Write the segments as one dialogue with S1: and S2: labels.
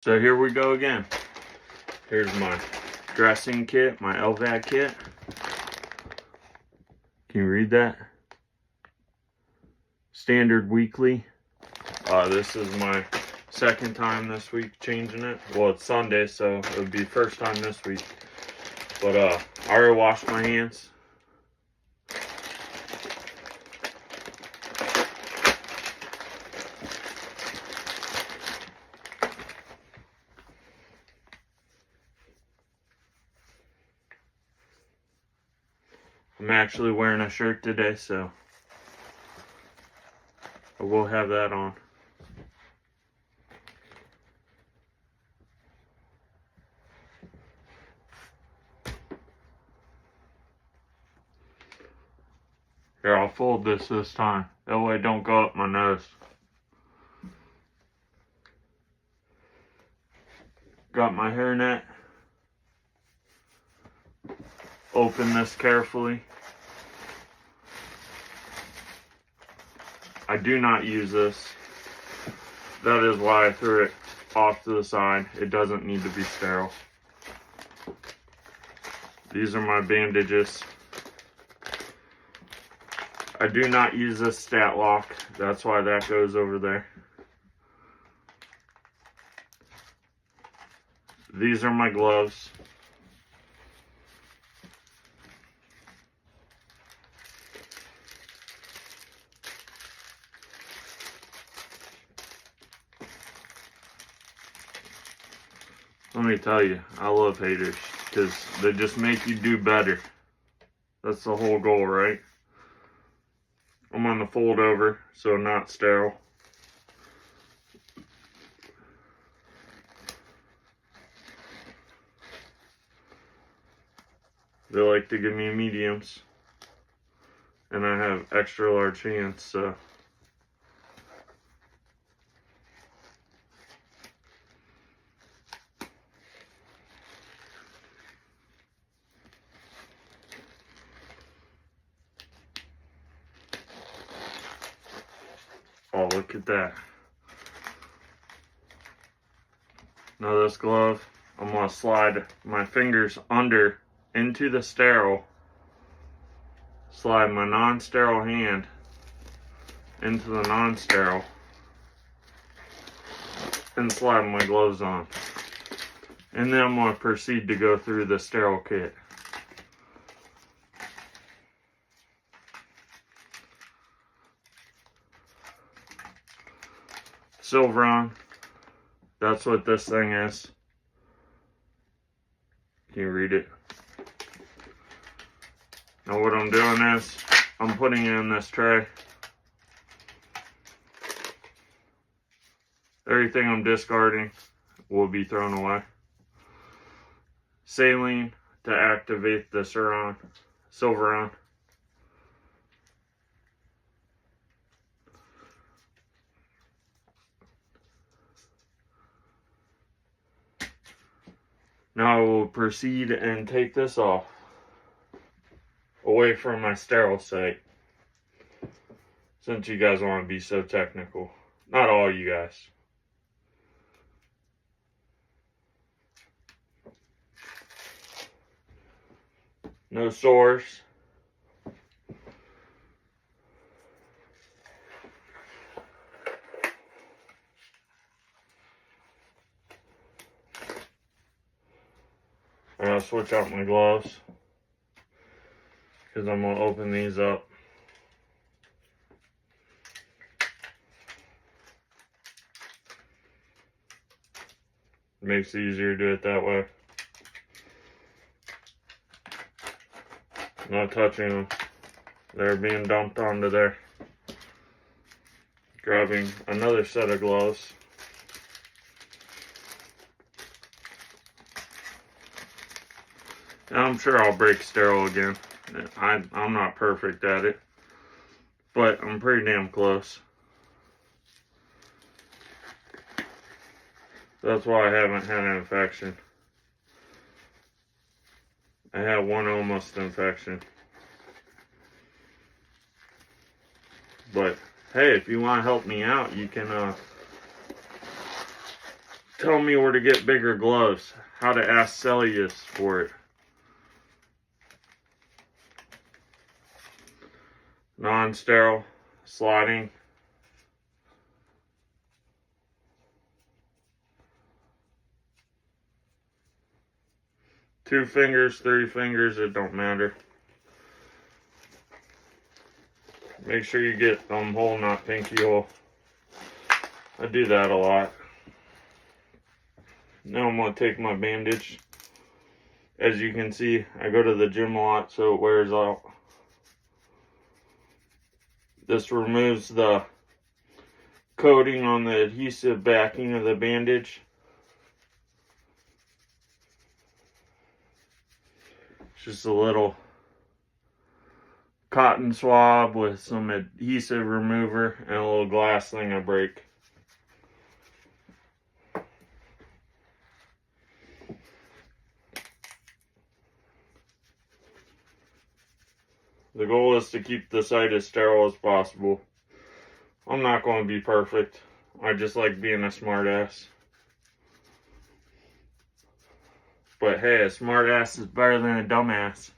S1: So here we go again. Here's my dressing kit, my LVAD kit. Can you read that? Standard weekly. This is my second time this week changing it. Well, it's Sunday, so it would be first time this week. But I already washed my hands. I'm actually wearing a shirt today, so I will have that on. Here, I'll fold this time. That way it don't go up my nose. Got my hairnet. Open this carefully. I do not use this. That is why I threw it off to the side. It doesn't need to be sterile. These are my bandages. I do not use this stat lock. That's why that goes over there. These are my gloves. Let me tell you, I love haters because they just make you do better. That's the whole goal, right? I'm on the fold over, so not sterile. They like to give me mediums, and I have extra large hands, so. Oh, look at that. Now this glove, I'm going to slide my fingers under into the sterile, slide my non-sterile hand into the non-sterile, and slide my gloves on. And then I'm going to proceed to go through the sterile kit. Silveron, that's what this thing is. Can you read it? Now what I'm doing is, I'm putting it in this tray. Everything I'm discarding will be thrown away. Saline to activate the Silveron. Now I will proceed and take this off, away from my sterile site, since you guys want to be so technical. Not all you guys. No sores. I'm going to switch out my gloves because I'm going to open these up. It makes it easier to do it that way. Not touching them. They're being dumped onto there. Grabbing another set of gloves. And I'm sure I'll break sterile again. I'm not perfect at it, but I'm pretty damn close. That's why I haven't had an infection. I had one almost infection. But hey, if you want to help me out, you can tell me where to get bigger gloves, how to ask Celsius for it. Non-sterile sliding. Two fingers, 3 fingers, it don't matter. Make sure you get thumb hole, not pinky hole. I do that a lot. Now I'm going to take my bandage. As you can see, I go to the gym a lot so it wears out. This removes the coating on the adhesive backing of the bandage. It's just a little cotton swab with some adhesive remover and a little glass thing I break. The goal is to keep the site as sterile as possible. I'm not going to be perfect. I just like being a smart ass. But hey, a smart ass is better than a dumbass.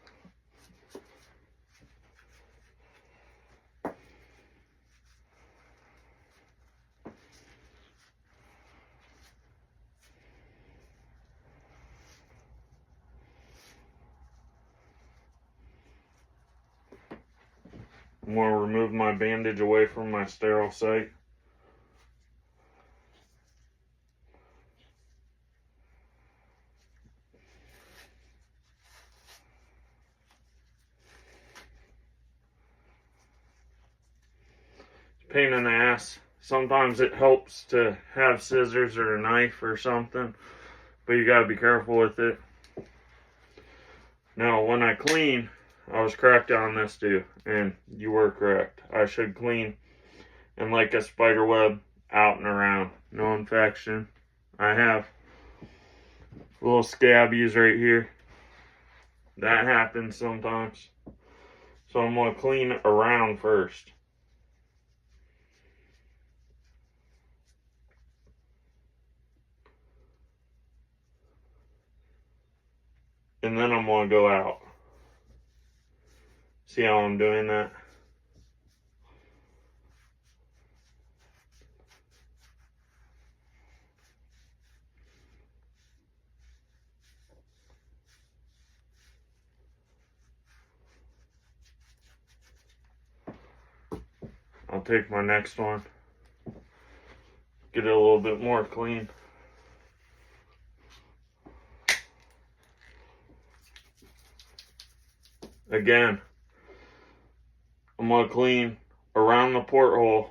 S1: I'm going to remove my bandage away from my sterile site. Pain in the ass. Sometimes it helps to have scissors or a knife or something, but you gotta be careful with it. Now, when I clean, I was correct on this too, and you were correct. I should clean and like a spider web out and around. No infection. I have little scabies right here. That happens sometimes. So I'm gonna clean around first. And then I'm going to go out. See how I'm doing that? I'll take my next one. Get it a little bit more clean. Again, I'm going to clean around the porthole,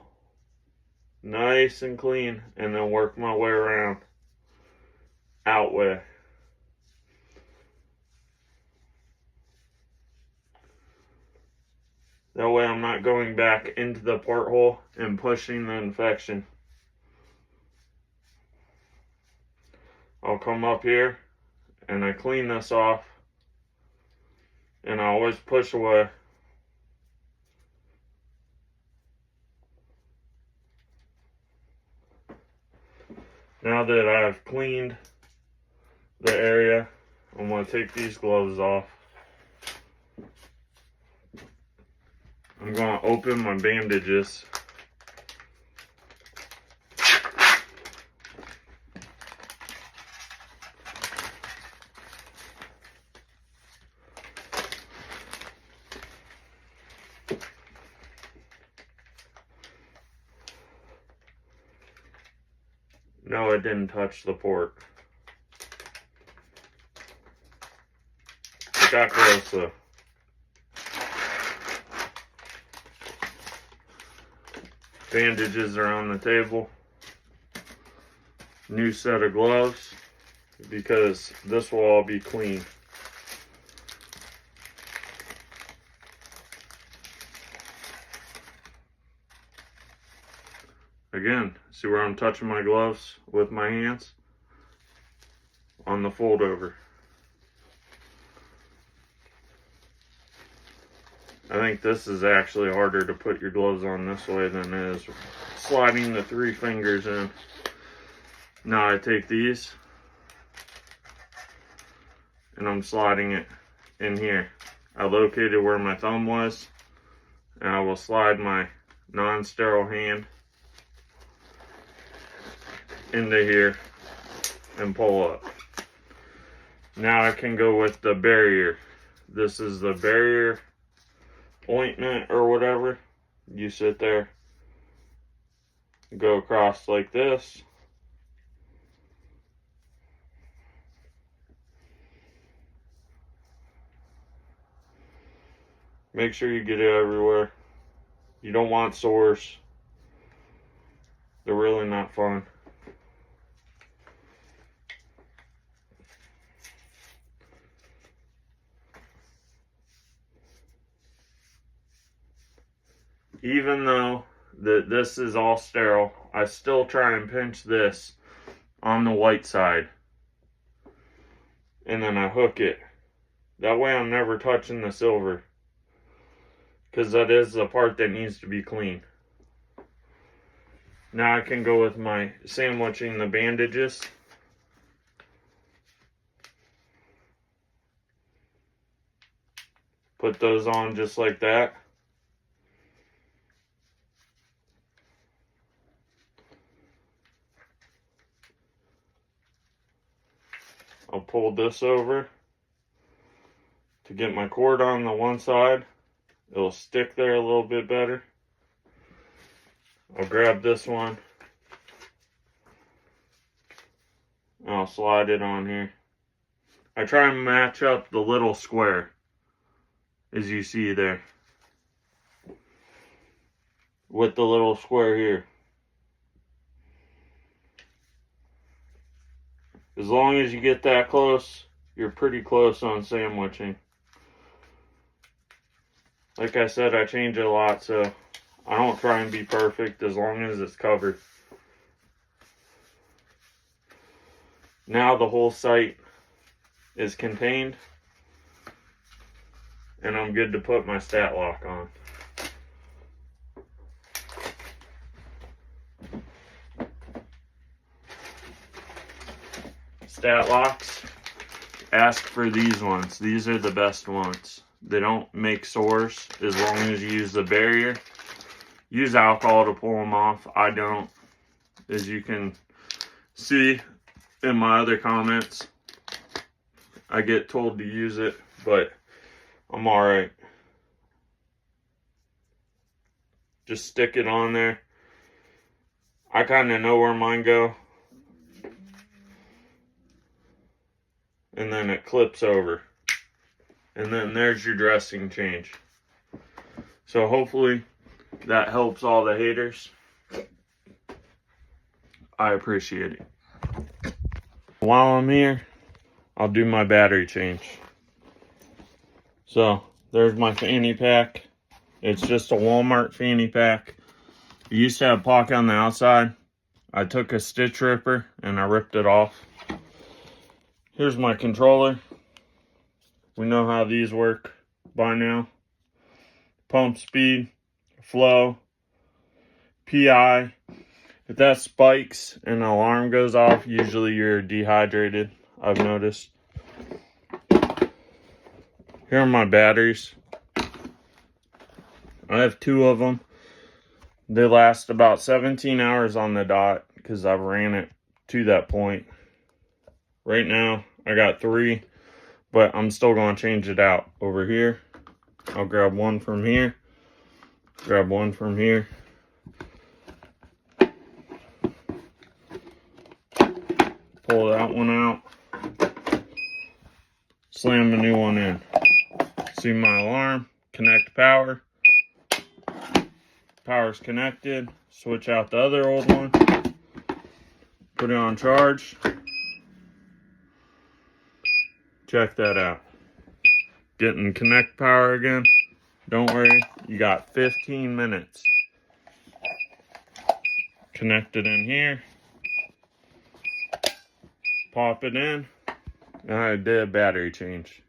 S1: nice and clean, and then work my way around, out way. That way I'm not going back into the porthole and pushing the infection. I'll come up here and I clean this off. And I always push away. Now that I've cleaned the area, I'm going to take these gloves off. I'm going to open my bandages. No, it didn't touch the port. It got close though. Bandages are on the table. New set of gloves, because this will all be clean. Again, see where I'm touching my gloves with my hands? On the fold over. I think this is actually harder to put your gloves on this way than it is sliding the 3 fingers in. Now I take these and I'm sliding it in here. I located where my thumb was, and I will slide my non-sterile hand into here and pull up. Now I can go with the barrier. This is the barrier ointment or whatever. You sit there, go across like this. Make sure you get it everywhere. You don't want sores. They're really not fun. Even though this is all sterile, I still try and pinch this on the white side. And then I hook it. That way I'm never touching the silver, because that is the part that needs to be clean. Now I can go with my sandwiching the bandages. Put those on just like that. I'll pull this over to get my cord on the one side. It'll stick there a little bit better. I'll grab this one. I'll slide it on here. I try and match up the little square, as you see there, with the little square here. As long as you get that close, you're pretty close on sandwiching. Like I said, I change it a lot, so I don't try and be perfect as long as it's covered. Now the whole site is contained, and I'm good to put my stat lock on. Stat locks, ask for these ones. These are the best ones. They don't make sores as long as you use the barrier. Use alcohol to pull them off. I don't. As you can see in my other comments, I get told to use it, but I'm alright. Just stick it on there. I kind of know where mine go. And then it clips over. And then there's your dressing change. So hopefully that helps all the haters. I appreciate it. While I'm here, I'll do my battery change. So there's my fanny pack. It's just a Walmart fanny pack. It used to have pocket on the outside. I took a stitch ripper and I ripped it off. Here's my controller. We know how these work by now. Pump speed, flow, PI. If that spikes and the alarm goes off, usually you're dehydrated, I've noticed. Here are my batteries. I have 2 of them. They last about 17 hours on the dot because I've ran it to that point. Right now, I got 3, but I'm still going to change it out. Over here, I'll grab one from here, grab one from here. Pull that one out, slam the new one in. See my alarm, connect power. Power's connected, switch out the other old one, put it on charge. Check that out. Getting connect power again. Don't worry, you got 15 minutes. Connect it in here. Pop it in. And I did a battery change.